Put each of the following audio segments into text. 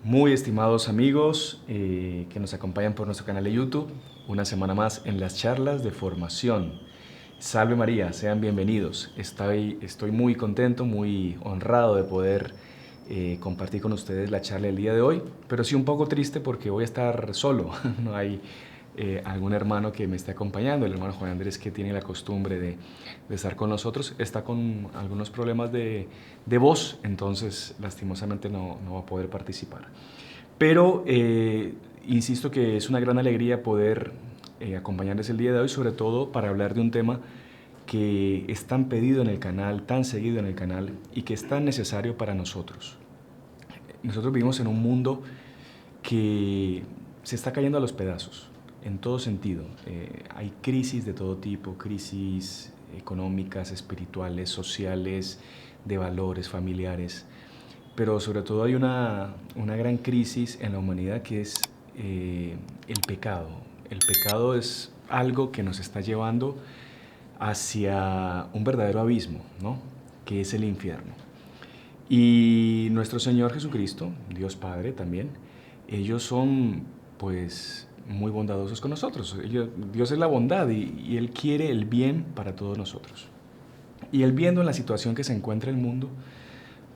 Muy estimados amigos que nos acompañan por nuestro canal de YouTube, una semana más en las charlas de formación. Salve María, sean bienvenidos. Estoy muy contento, muy honrado de poder compartir con ustedes la charla del día de hoy, pero sí un poco triste porque voy a estar solo. No hay algún hermano que me esté acompañando. El hermano Juan Andrés, que tiene la costumbre de estar con nosotros, está con algunos problemas de voz, entonces lastimosamente no va a poder participar. Pero insisto que es una gran alegría poder acompañarles el día de hoy, sobre todo para hablar de un tema que es tan pedido en el canal, tan seguido en el canal y que es tan necesario para nosotros. Nosotros vivimos en un mundo que se está cayendo a los pedazos, en todo sentido. Hay crisis de todo tipo, crisis económicas, espirituales, sociales, de valores, familiares, pero sobre todo hay una gran crisis en la humanidad que es el pecado. El pecado es algo que nos está llevando hacia un verdadero abismo, ¿no? Que es el infierno. Y nuestro Señor Jesucristo, Dios Padre también, ellos son pues muy bondadosos con nosotros. Dios es la bondad y Él quiere el bien para todos nosotros. Y Él, viendo en la situación que se encuentra el mundo,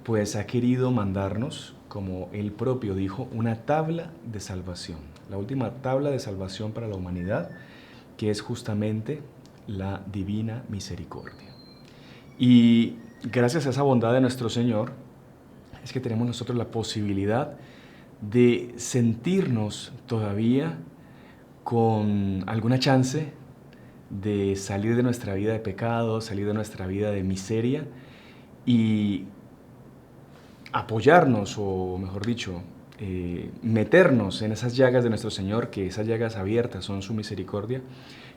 pues ha querido mandarnos, como Él propio dijo, una tabla de salvación. La última tabla de salvación para la humanidad, que es justamente la divina misericordia. Y gracias a esa bondad de nuestro Señor, es que tenemos nosotros la posibilidad de sentirnos todavía con alguna chance de salir de nuestra vida de pecado, salir de nuestra vida de miseria y apoyarnos, o mejor dicho, meternos en esas llagas de nuestro Señor, que esas llagas abiertas son su misericordia,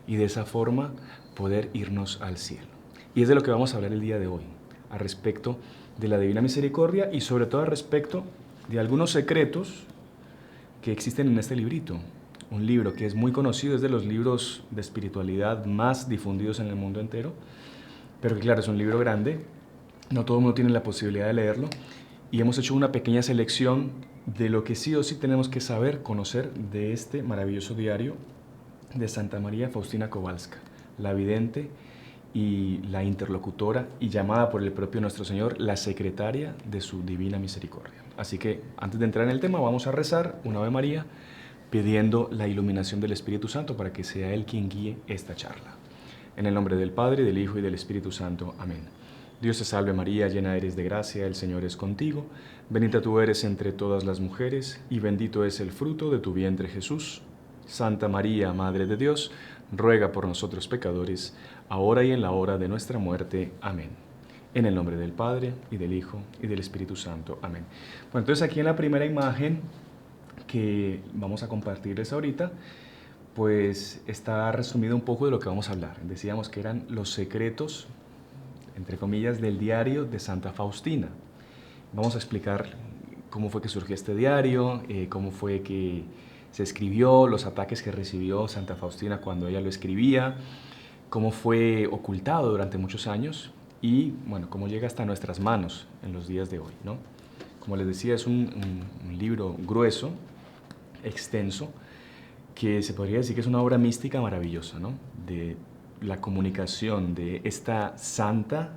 y de esa forma poder irnos al cielo. Y es de lo que vamos a hablar el día de hoy, al respecto de la divina misericordia y sobre todo al respecto de algunos secretos que existen en este librito. Un libro que es muy conocido, es de los libros de espiritualidad más difundidos en el mundo entero, pero que claro, es un libro grande, no todo el mundo tiene la posibilidad de leerlo, y hemos hecho una pequeña selección de lo que sí o sí tenemos que saber, conocer de este maravilloso diario de Santa María Faustina Kowalska, la vidente y la interlocutora y llamada por el propio nuestro Señor, la secretaria de su divina misericordia. Así que antes de entrar en el tema vamos a rezar una Ave María pidiendo la iluminación del Espíritu Santo para que sea Él quien guíe esta charla. En el nombre del Padre, del Hijo y del Espíritu Santo. Amén. Dios te salve María, llena eres de gracia, el Señor es contigo. Bendita tú eres entre todas las mujeres y bendito es el fruto de tu vientre Jesús. Santa María, Madre de Dios, ruega por nosotros pecadores, ahora y en la hora de nuestra muerte. Amén. En el nombre del Padre, y del Hijo, y del Espíritu Santo. Amén. Bueno, entonces aquí en la primera imagen que vamos a compartirles ahorita, pues está resumido un poco de lo que vamos a hablar. Decíamos que eran los secretos, entre comillas, del diario de Santa Faustina. Vamos a explicar cómo fue que surgió este diario, cómo fue que se escribió, los ataques que recibió Santa Faustina cuando ella lo escribía, cómo fue ocultado durante muchos años y, bueno, cómo llega hasta nuestras manos en los días de hoy, ¿no? Como les decía, es un libro grueso, extenso, que se podría decir que es una obra mística maravillosa, ¿no? De la comunicación de esta santa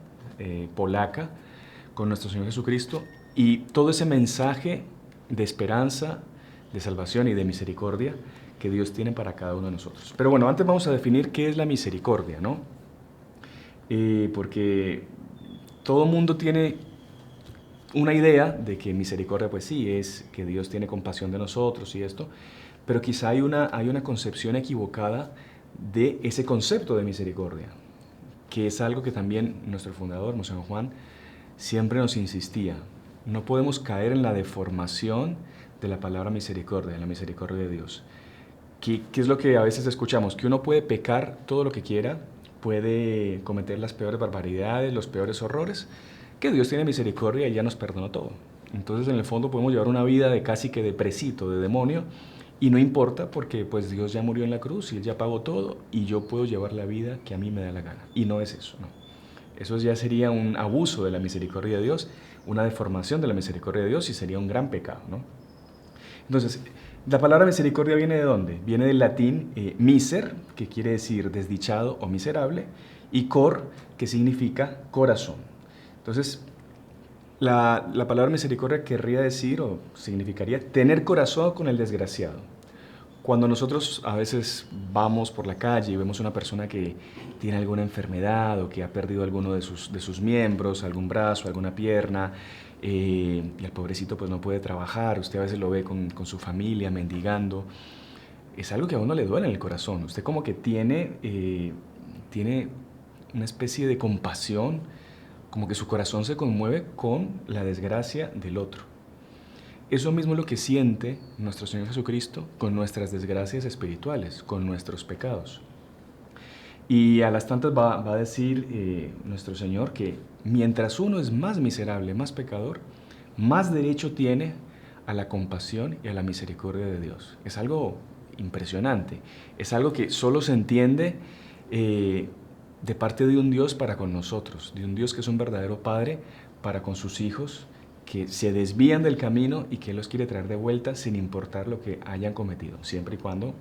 polaca con nuestro Señor Jesucristo y todo ese mensaje de esperanza, de salvación y de misericordia que Dios tiene para cada uno de nosotros. Pero bueno, antes vamos a definir qué es la misericordia, ¿no? Porque todo mundo tiene una idea de que misericordia, pues sí, es que Dios tiene compasión de nosotros y esto, pero quizá hay una concepción equivocada de ese concepto de misericordia, que es algo que también nuestro fundador, Monseñor Juan, siempre nos insistía. No podemos caer en la deformación de la palabra misericordia, de la misericordia de Dios. ¿Qué es lo que a veces escuchamos? Que uno puede pecar todo lo que quiera, puede cometer las peores barbaridades, los peores horrores, que Dios tiene misericordia y ya nos perdonó todo. Entonces, en el fondo, podemos llevar una vida de casi que de presito, de demonio, y no importa porque pues Dios ya murió en la cruz y Él ya pagó todo y yo puedo llevar la vida que a mí me da la gana. Y no es eso, no. Eso ya sería un abuso de la misericordia de Dios, una deformación de la misericordia de Dios y sería un gran pecado, ¿no? Entonces, la palabra misericordia viene ¿de dónde? Viene del latín miser, que quiere decir desdichado o miserable, y cor, que significa corazón. Entonces, la palabra misericordia querría decir o significaría tener corazón con el desgraciado. Cuando nosotros a veces vamos por la calle y vemos una persona que tiene alguna enfermedad o que ha perdido alguno de sus miembros, algún brazo, alguna pierna, y el pobrecito pues no puede trabajar, usted a veces lo ve con su familia mendigando, es algo que a uno le duele en el corazón. Usted como que tiene una especie de compasión, como que su corazón se conmueve con la desgracia del otro. Eso mismo es lo que siente nuestro Señor Jesucristo con nuestras desgracias espirituales, con nuestros pecados. Y a las tantas va a decir nuestro Señor que mientras uno es más miserable, más pecador, más derecho tiene a la compasión y a la misericordia de Dios. Es algo impresionante, es algo que solo se entiende de parte de un Dios para con nosotros, de un Dios que es un verdadero Padre para con sus hijos, que se desvían del camino y que Él los quiere traer de vuelta sin importar lo que hayan cometido, siempre y cuando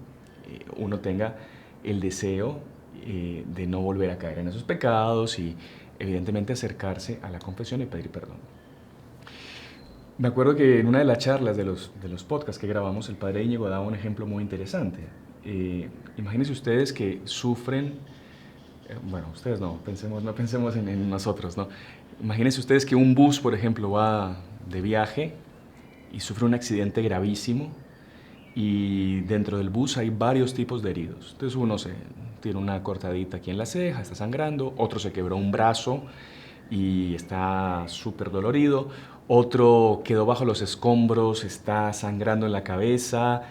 uno tenga el deseo de no volver a caer en esos pecados y evidentemente acercarse a la confesión y pedir perdón. Me acuerdo que en una de las charlas de los podcasts que grabamos, el padre Íñigo daba un ejemplo muy interesante. Imagínense ustedes que sufren, bueno, ustedes no pensemos en nosotros, ¿no? Imagínense ustedes que un bus, por ejemplo, va de viaje y sufre un accidente gravísimo y dentro del bus hay varios tipos de heridos. Entonces uno tiene una cortadita aquí en la ceja, está sangrando, otro se quebró un brazo y está súper dolorido, otro quedó bajo los escombros, está sangrando en la cabeza,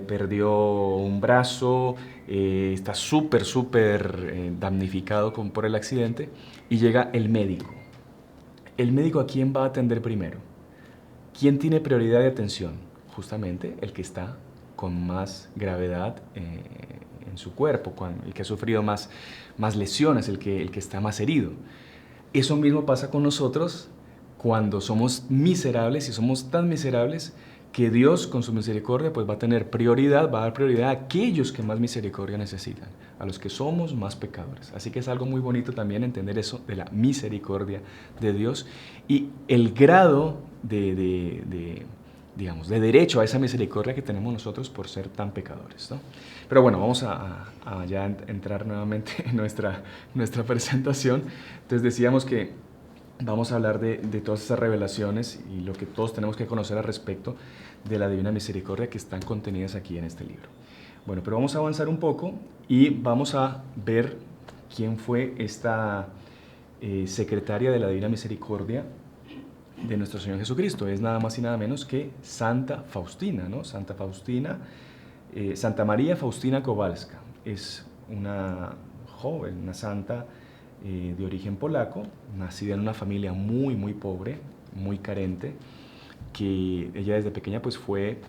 perdió un brazo, está súper damnificado por el accidente y llega el médico. ¿El médico a quién va a atender primero? ¿Quién tiene prioridad de atención? Justamente el que está con más gravedad en su cuerpo, el que ha sufrido más lesiones, el que está más herido. Eso mismo pasa con nosotros cuando somos miserables y somos tan miserables que Dios con su misericordia pues va a dar prioridad a aquellos que más misericordia necesitan, a los que somos más pecadores. Así que es algo muy bonito también entender eso de la misericordia de Dios y el grado digamos, de derecho a esa misericordia que tenemos nosotros por ser tan pecadores, ¿no? Pero bueno, vamos a ya entrar nuevamente en nuestra presentación. Entonces decíamos que vamos a hablar de todas esas revelaciones y lo que todos tenemos que conocer al respecto de la divina misericordia que están contenidas aquí en este libro. Bueno, pero vamos a avanzar un poco y vamos a ver quién fue esta secretaria de la divina misericordia de nuestro Señor Jesucristo. Es nada más y nada menos que Santa Faustina, ¿no? Santa María Faustina Kowalska. Es una joven, una santa de origen polaco, nacida en una familia muy pobre, muy carente, que ella desde pequeña pues fue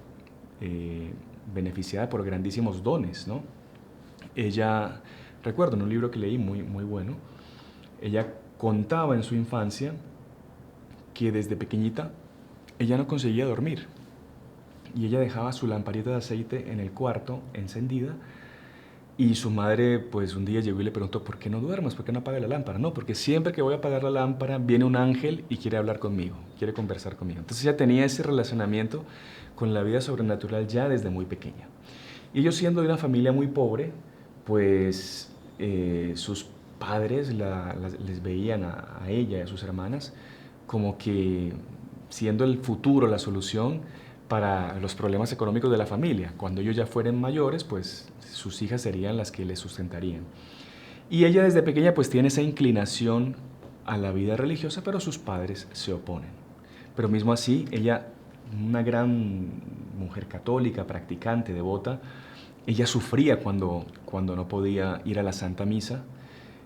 beneficiada por grandísimos dones, ¿no? Ella, recuerdo en un libro que leí muy bueno, ella contaba en su infancia que desde pequeñita ella no conseguía dormir y ella dejaba su lamparita de aceite en el cuarto encendida y su madre pues un día llegó y le preguntó: ¿por qué no duermes? ¿Por qué no apagas la lámpara? No, porque siempre que voy a apagar la lámpara viene un ángel y quiere hablar conmigo, quiere conversar conmigo. Entonces ella tenía ese relacionamiento con la vida sobrenatural ya desde muy pequeña. Y ellos, siendo de una familia muy pobre, pues sus padres les veían a ella y a sus hermanas como que siendo el futuro la solución para los problemas económicos de la familia. Cuando ellos ya fueren mayores, pues sus hijas serían las que les sustentarían. Y ella desde pequeña pues tiene esa inclinación a la vida religiosa, pero sus padres se oponen. Pero mismo así, ella, una gran mujer católica, practicante, devota, ella sufría cuando no podía ir a la Santa Misa,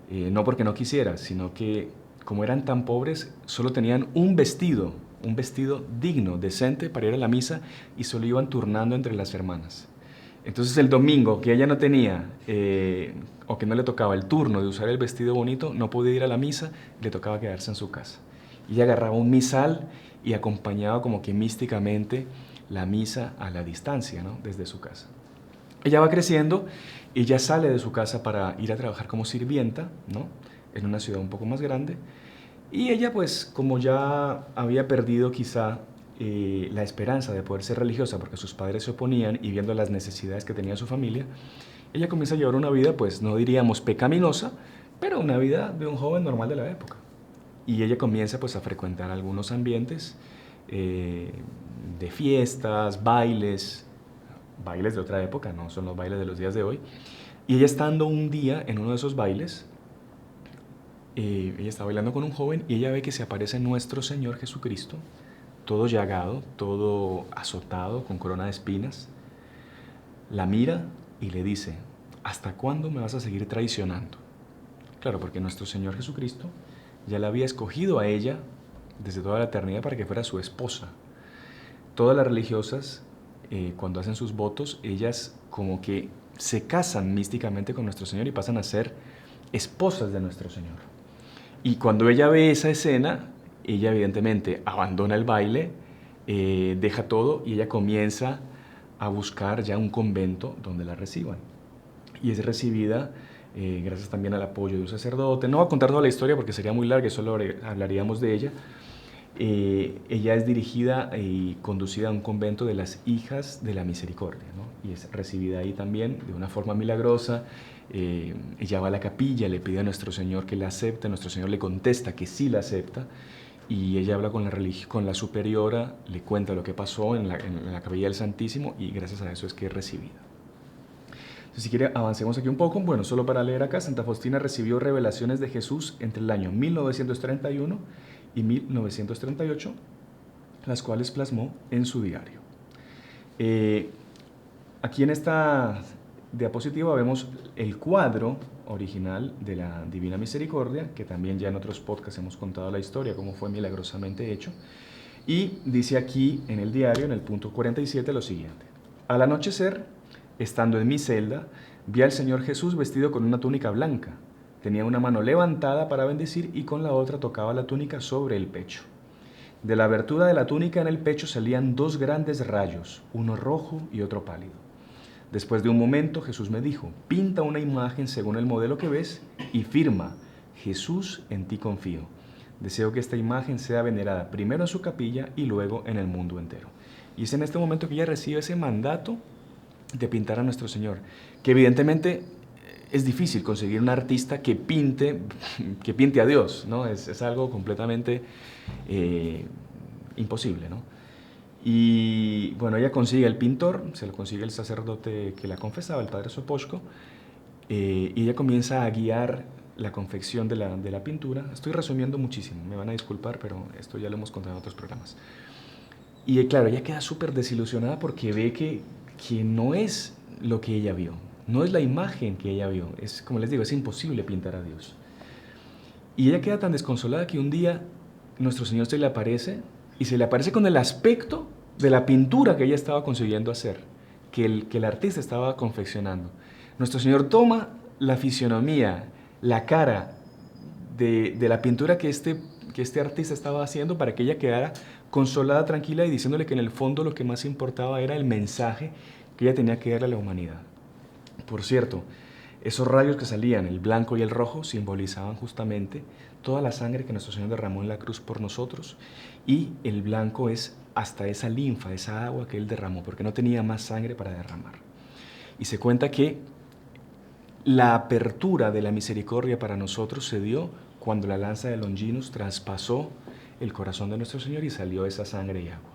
no porque no quisiera, sino que como eran tan pobres, solo tenían un vestido digno, decente para ir a la misa y solo iban turnando entre las hermanas. Entonces el domingo que ella no tenía o que no le tocaba el turno de usar el vestido bonito, no podía ir a la misa, le tocaba quedarse en su casa. Y ella agarraba un misal y acompañaba como que místicamente la misa a la distancia, ¿no? Desde su casa. Ella va creciendo y ella sale de su casa para ir a trabajar como sirvienta, ¿no? En una ciudad un poco más grande. Y ella, pues, como ya había perdido quizá la esperanza de poder ser religiosa porque sus padres se oponían y viendo las necesidades que tenía su familia, ella comienza a llevar una vida, pues, no diríamos pecaminosa, pero una vida de un joven normal de la época. Y ella comienza, pues, a frecuentar algunos ambientes de fiestas, bailes de otra época, no son los bailes de los días de hoy. Y ella estando un día en uno de esos bailes, ella está bailando con un joven y ella ve que se aparece nuestro Señor Jesucristo, todo llagado, todo azotado, con corona de espinas. La mira y le dice, ¿hasta cuándo me vas a seguir traicionando? Claro, porque nuestro Señor Jesucristo ya la había escogido a ella desde toda la eternidad para que fuera su esposa. Todas las religiosas, cuando hacen sus votos, ellas como que se casan místicamente con nuestro Señor y pasan a ser esposas de nuestro Señor. Y cuando ella ve esa escena, ella evidentemente abandona el baile, deja todo y ella comienza a buscar ya un convento donde la reciban. Y es recibida gracias también al apoyo de un sacerdote. No voy a contar toda la historia porque sería muy larga y solo hablaríamos de ella. Ella es dirigida y conducida a un convento de las Hijas de la Misericordia, ¿no? Y es recibida ahí también de una forma milagrosa. Ella va a la capilla, le pide a nuestro Señor que la acepte, nuestro Señor le contesta que sí la acepta, y ella habla con la superiora, le cuenta lo que pasó en la capilla del Santísimo, y gracias a eso es que es recibida. Entonces, si quiere, avancemos aquí un poco. Bueno, solo para leer acá, Santa Faustina recibió revelaciones de Jesús entre el año 1931 y 1938, las cuales plasmó en su diario. Aquí en esta diapositiva vemos el cuadro original de la Divina Misericordia, que también ya en otros podcasts hemos contado la historia, cómo fue milagrosamente hecho. Y dice aquí en el diario, en el punto 47, lo siguiente. Al anochecer, estando en mi celda, vi al Señor Jesús vestido con una túnica blanca. Tenía una mano levantada para bendecir y con la otra tocaba la túnica sobre el pecho. De la abertura de la túnica en el pecho salían dos grandes rayos, uno rojo y otro pálido. Después de un momento, Jesús me dijo, pinta una imagen según el modelo que ves y firma, Jesús, en ti confío. Deseo que esta imagen sea venerada primero en su capilla y luego en el mundo entero. Y es en este momento que ella recibe ese mandato de pintar a nuestro Señor, que evidentemente es difícil conseguir un artista que pinte a Dios, ¿no? Es algo completamente imposible, ¿no? Y bueno, ella consigue el pintor, se lo consigue el sacerdote que la confesaba, el padre Sopochko, y ella comienza a guiar la confección de la pintura. Estoy resumiendo muchísimo, me van a disculpar, pero esto ya lo hemos contado en otros programas. Y claro, ella queda súper desilusionada porque ve que no es lo que ella vio, no es la imagen que ella vio. Es, como les digo, es imposible pintar a Dios. Y ella queda tan desconsolada que un día nuestro Señor se le aparece, y se le aparece con el aspecto de la pintura que ella estaba consiguiendo hacer, que el artista estaba confeccionando. Nuestro Señor toma la fisionomía, la cara de la pintura que este artista estaba haciendo para que ella quedara consolada, tranquila y diciéndole que en el fondo lo que más importaba era el mensaje que ella tenía que darle a la humanidad. Por cierto, esos rayos que salían, el blanco y el rojo, simbolizaban justamente toda la sangre que nuestro Señor derramó en la cruz por nosotros, y el blanco es hasta esa linfa, esa agua que Él derramó, porque no tenía más sangre para derramar. Y se cuenta que la apertura de la misericordia para nosotros se dio cuando la lanza de Longinus traspasó el corazón de nuestro Señor y salió esa sangre y agua.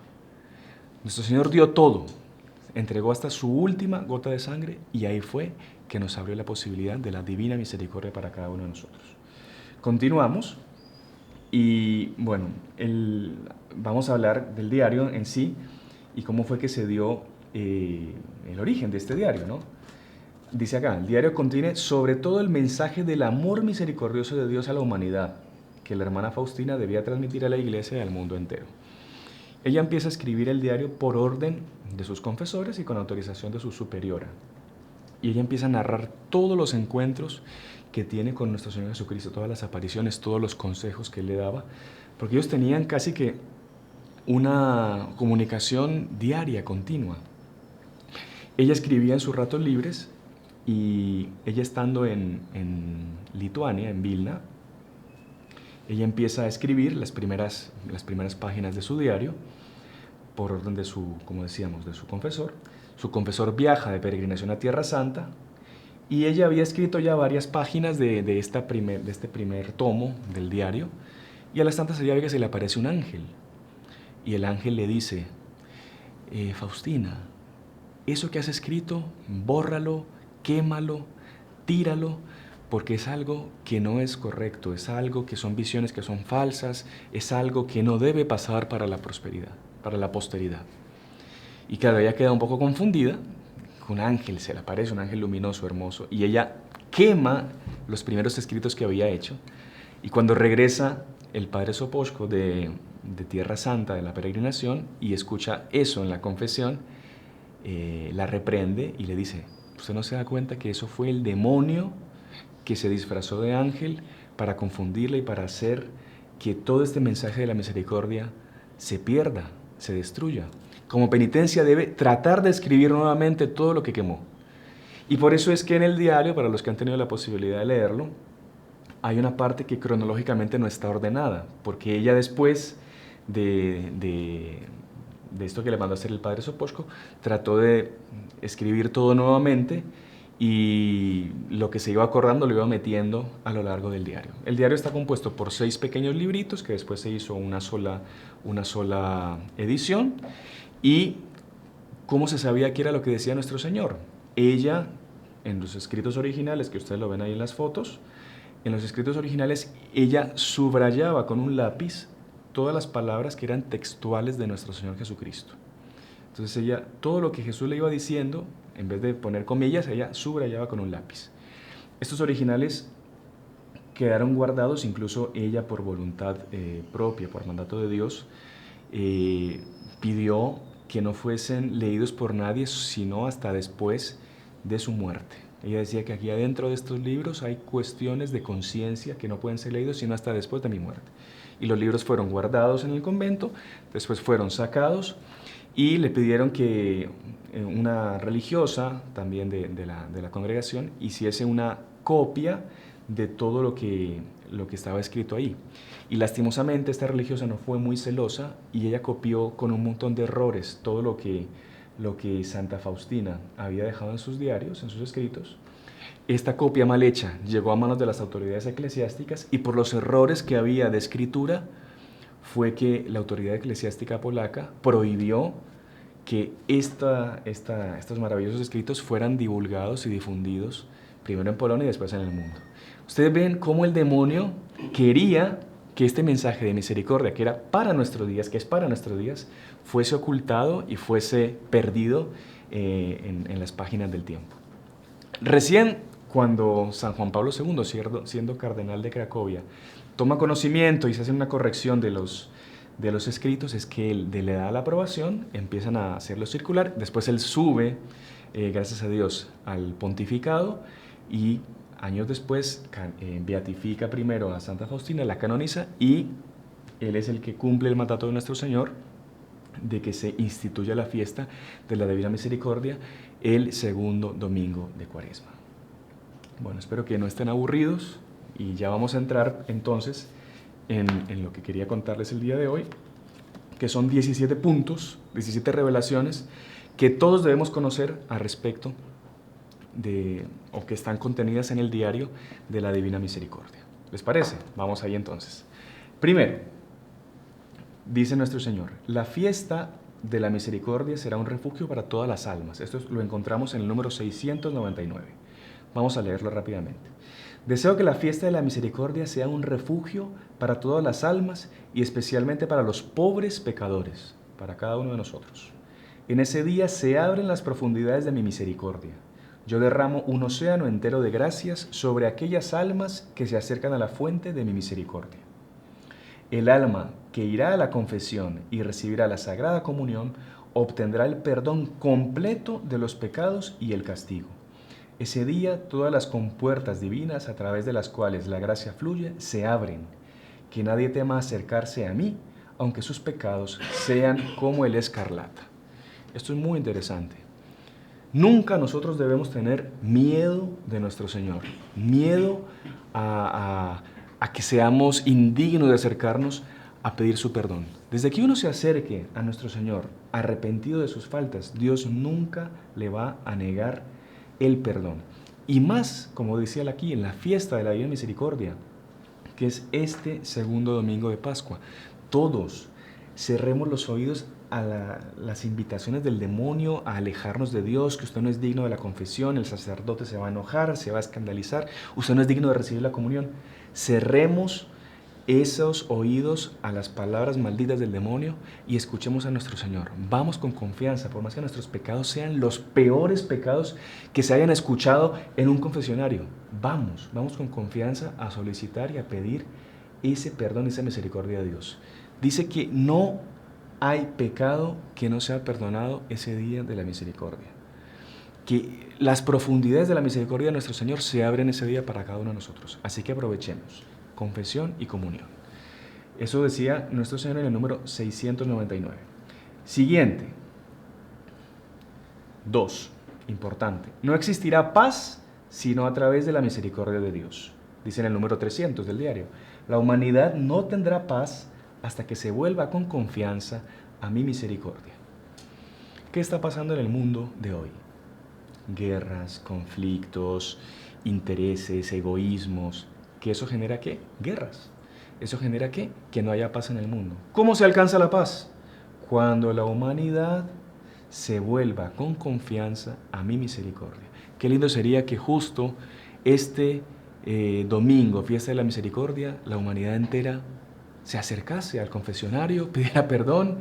Nuestro Señor dio todo, entregó hasta su última gota de sangre, y ahí fue que nos abrió la posibilidad de la divina misericordia para cada uno de nosotros. Continuamos y bueno, vamos a hablar del diario en sí y cómo fue que se dio el origen de este diario, ¿no? Dice acá, el diario contiene sobre todo el mensaje del amor misericordioso de Dios a la humanidad, que la hermana Faustina debía transmitir a la Iglesia y al mundo entero. Ella empieza a escribir el diario por orden de sus confesores y con autorización de su superiora. Y ella empieza a narrar todos los encuentros que tiene con nuestro Señor Jesucristo, todas las apariciones, todos los consejos que Él le daba porque ellos tenían casi que una comunicación diaria, continua. Ella escribía en sus ratos libres y ella estando en Lituania, en Vilna, ella empieza a escribir las primeras páginas de su diario por orden de su, como decíamos, de su confesor. Su confesor viaja de peregrinación a Tierra Santa y ella había escrito ya varias páginas de este primer tomo del diario, y a la Santa ella ve que se le aparece un ángel y el ángel le dice: Faustina, eso que has escrito, bórralo, quémalo, tíralo, porque es algo que no es correcto, es algo que son visiones que son falsas, es algo que no debe pasar para la prosperidad, para la posteridad. Y claro, ella queda un poco confundida. Un ángel se le aparece, un ángel luminoso, hermoso, y ella quema los primeros escritos que había hecho. Y cuando regresa el padre Sopoćko de Tierra Santa, de la peregrinación, y escucha eso en la confesión, la reprende y le dice: ¿usted no se da cuenta que eso fue el demonio que se disfrazó de ángel para confundirla y para hacer que todo este mensaje de la misericordia se pierda, se destruya? Como penitencia debe tratar de escribir nuevamente todo lo que quemó. Y por eso es que en el diario, para los que han tenido la posibilidad de leerlo, hay una parte que cronológicamente no está ordenada, porque ella después de esto que le mandó a hacer el padre Sopoćko, trató de escribir todo nuevamente, y lo que se iba acordando lo iba metiendo a lo largo del diario. El diario está compuesto por 6 pequeños libritos que después se hizo una sola edición. ¿Y cómo se sabía qué era lo que decía nuestro Señor? Ella, en los escritos originales, que ustedes lo ven ahí en las fotos, en los escritos originales ella subrayaba con un lápiz todas las palabras que eran textuales de nuestro Señor Jesucristo. Entonces ella, todo lo que Jesús le iba diciendo, en vez de poner comillas, ella subrayaba con un lápiz. Estos originales quedaron guardados, incluso ella por voluntad propia, por mandato de Dios, pidió que no fuesen leídos por nadie, sino hasta después de su muerte. Ella decía que aquí adentro de estos libros hay cuestiones de conciencia que no pueden ser leídos sino hasta después de mi muerte. Y los libros fueron guardados en el convento, después fueron sacados, y le pidieron que una religiosa también de la congregación hiciese una copia de todo lo que estaba escrito ahí. Y lastimosamente esta religiosa no fue muy celosa y ella copió con un montón de errores todo lo que Santa Faustina había dejado en sus diarios, en sus escritos. Esta copia mal hecha llegó a manos de las autoridades eclesiásticas, y por los errores que había de escritura fue que la autoridad eclesiástica polaca prohibió que estos maravillosos escritos fueran divulgados y difundidos primero en Polonia y después en el mundo. Ustedes ven cómo el demonio quería que este mensaje de misericordia, que era para nuestros días, que es para nuestros días, fuese ocultado y fuese perdido en las páginas del tiempo. Recién cuando San Juan Pablo II, siendo cardenal de Cracovia, toma conocimiento y se hace una corrección de los escritos, es que él le da la aprobación, empiezan a hacerlo circular, después él sube, gracias a Dios, al pontificado, y años después beatifica primero a Santa Faustina, la canoniza, y él es el que cumple el mandato de nuestro Señor de que se instituya la fiesta de la Divina Misericordia el segundo domingo de Cuaresma. Bueno, espero que no estén aburridos, y ya vamos a entrar entonces en lo que quería contarles el día de hoy, que son 17 puntos, 17 revelaciones que todos debemos conocer al respecto o que están contenidas en el diario de la Divina Misericordia. ¿Les parece? Vamos ahí entonces. Primero, dice nuestro Señor: la fiesta de la misericordia será un refugio para todas las almas. Esto lo encontramos en el número 699. Vamos a leerlo rápidamente. Deseo que la fiesta de la misericordia sea un refugio para todas las almas y especialmente para los pobres pecadores, para cada uno de nosotros. En ese día se abren las profundidades de mi misericordia. Yo derramo un océano entero de gracias sobre aquellas almas que se acercan a la fuente de mi misericordia. El alma que irá a la confesión y recibirá la Sagrada Comunión obtendrá el perdón completo de los pecados y el castigo. Ese día todas las compuertas divinas a través de las cuales la gracia fluye se abren. que nadie tema acercarse a mí, aunque sus pecados sean como el escarlata. Esto es muy interesante. Nunca nosotros debemos tener miedo de nuestro Señor, miedo a que seamos indignos de acercarnos a pedir su perdón. Desde que uno se acerque a nuestro Señor arrepentido de sus faltas, Dios nunca le va a negar el perdón. Y más, como decía él aquí, en la fiesta de la Divina Misericordia, que es este segundo domingo de Pascua. Todos cerremos los oídos a las invitaciones del demonio a alejarnos de Dios, que usted no es digno de la confesión, el sacerdote se va a enojar, se va a escandalizar, usted no es digno de recibir la comunión. Cerremos esos oídos a las palabras malditas del demonio y escuchemos a nuestro Señor. Vamos con confianza, por más que nuestros pecados sean los peores pecados que se hayan escuchado en un confesionario. Vamos con confianza a solicitar y a pedir ese perdón, esa misericordia de Dios. Dice que no hay pecado que no sea perdonado ese día de la misericordia. Que las profundidades de la misericordia de nuestro Señor se abren ese día para cada uno de nosotros. Así que aprovechemos. Confesión y comunión. Eso decía nuestro Señor en el número 699. Siguiente. 2. Importante. No existirá paz sino a través de la misericordia de Dios. Dice en el número 300 del diario. La humanidad no tendrá paz hasta que se vuelva con confianza a mi misericordia. ¿Qué está pasando en el mundo de hoy? Guerras, conflictos, intereses, egoísmos. ¿Que eso genera qué? Guerras. ¿Eso genera qué? Que no haya paz en el mundo. ¿Cómo se alcanza la paz? Cuando la humanidad se vuelva con confianza a mi misericordia. Qué lindo sería que justo este domingo, fiesta de la misericordia, la humanidad entera se acercase al confesionario, pidiera perdón,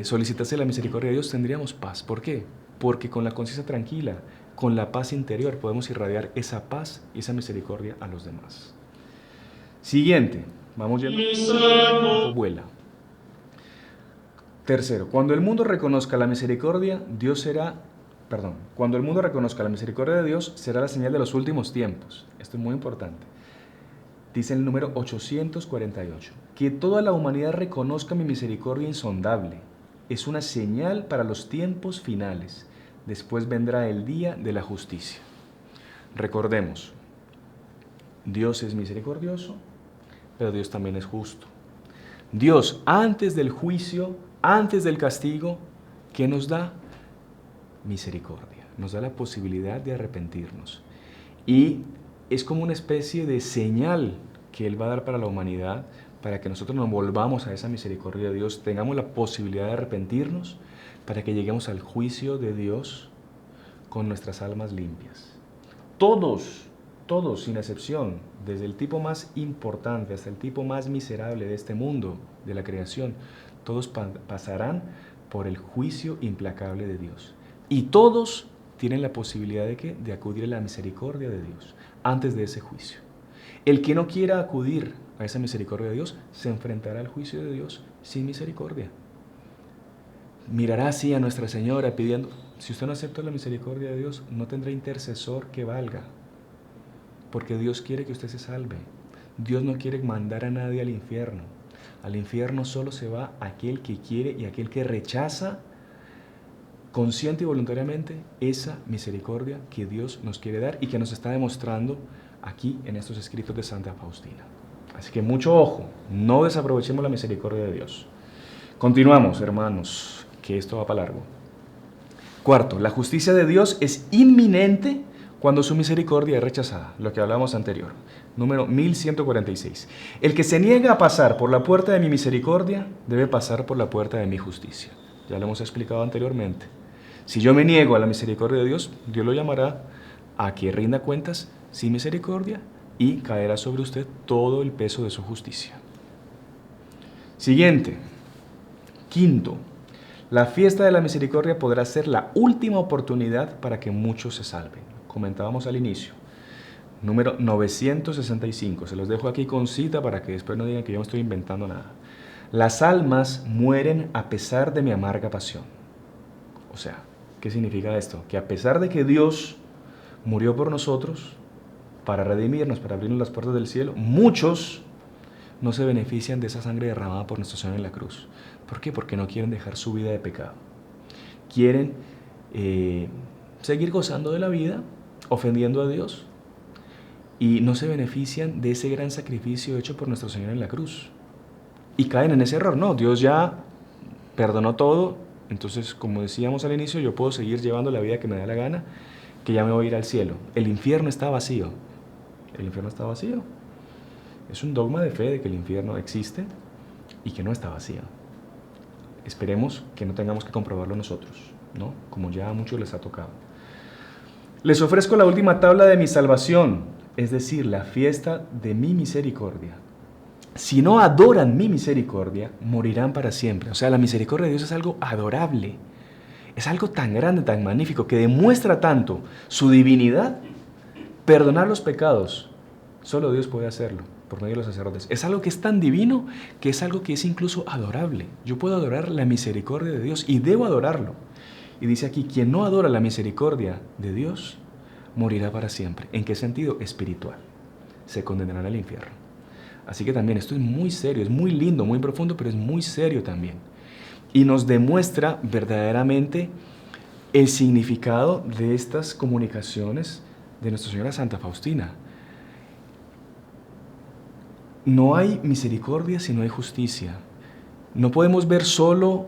solicitase la misericordia de Dios, tendríamos paz. ¿Por qué? Porque con la conciencia tranquila, con la paz interior, podemos irradiar esa paz y esa misericordia a los demás. Siguiente, vamos yendo. Vuela. Tercero, cuando el mundo reconozca la misericordia, cuando el mundo reconozca la misericordia de Dios, será la señal de los últimos tiempos. Esto es muy importante. Dice el número 848, que toda la humanidad reconozca mi misericordia insondable. Es una señal para los tiempos finales. Después vendrá el día de la justicia. Recordemos, Dios es misericordioso, pero Dios también es justo. Dios, antes del juicio, antes del castigo, ¿qué nos da? Misericordia. Nos da la posibilidad de arrepentirnos. Y es como una especie de señal que Él va a dar para la humanidad, para que nosotros nos volvamos a esa misericordia de Dios, tengamos la posibilidad de arrepentirnos, para que lleguemos al juicio de Dios con nuestras almas limpias. Todos, sin excepción, desde el tipo más importante hasta el tipo más miserable de este mundo, de la creación, todos pasarán por el juicio implacable de Dios. Y todos tienen la posibilidad de ¿qué? De acudir a la misericordia de Dios antes de ese juicio. El que no quiera acudir a esa misericordia de Dios se enfrentará al juicio de Dios sin misericordia. Mirará así a Nuestra Señora pidiendo, si usted no acepta la misericordia de Dios, no tendrá intercesor que valga, porque Dios quiere que usted se salve. Dios no quiere mandar a nadie al infierno. Al infierno solo se va aquel que quiere y aquel que rechaza consciente y voluntariamente esa misericordia que Dios nos quiere dar y que nos está demostrando aquí en estos escritos de Santa Faustina. Así que mucho ojo, no desaprovechemos la misericordia de Dios. Continuamos, hermanos, que esto va para largo. Cuarto, la justicia de Dios es inminente cuando su misericordia es rechazada, lo que hablamos anterior. Número 1146. El que se niega a pasar por la puerta de mi misericordia debe pasar por la puerta de mi justicia. Ya lo hemos explicado anteriormente. Si yo me niego a la misericordia de Dios, Dios lo llamará a que rinda cuentas sin misericordia y caerá sobre usted todo el peso de su justicia. Siguiente. Quinto. La fiesta de la misericordia podrá ser la última oportunidad para que muchos se salven. Comentábamos al inicio. Número 965. Se los dejo aquí con cita para que después no digan que yo no estoy inventando nada. Las almas mueren a pesar de mi amarga pasión. O sea, ¿qué significa esto? Que a pesar de que Dios murió por nosotros, para redimirnos, para abrirnos las puertas del cielo, muchos no se benefician de esa sangre derramada por nuestro Señor en la cruz. ¿Por qué? Porque no quieren dejar su vida de pecado. Quieren seguir gozando de la vida, ofendiendo a Dios, y no se benefician de ese gran sacrificio hecho por nuestro Señor en la cruz. Y caen en ese error. No, Dios ya perdonó todo, entonces, como decíamos al inicio, yo puedo seguir llevando la vida que me da la gana, que ya me voy a ir al cielo. El infierno está vacío. El infierno está vacío. Es un dogma de fe de que el infierno existe y que no está vacío. Esperemos que no tengamos que comprobarlo nosotros, ¿no? Como ya a muchos les ha tocado. Les ofrezco la última tabla de mi salvación, es decir, la fiesta de mi misericordia. Si no adoran mi misericordia, morirán para siempre. O sea, la misericordia de Dios es algo adorable. Es algo tan grande, tan magnífico, que demuestra tanto su divinidad. Perdonar los pecados, solo Dios puede hacerlo, por medio de los sacerdotes. Es algo que es tan divino, que es algo que es incluso adorable. Yo puedo adorar la misericordia de Dios y debo adorarlo. Y dice aquí, quien no adora la misericordia de Dios, morirá para siempre. ¿En qué sentido? Espiritual. Se condenarán al infierno. Así que también esto es muy serio, es muy lindo, muy profundo, pero es muy serio también. Y nos demuestra verdaderamente el significado de estas comunicaciones de Nuestra Señora Santa Faustina. No hay misericordia si no hay justicia. No podemos ver solo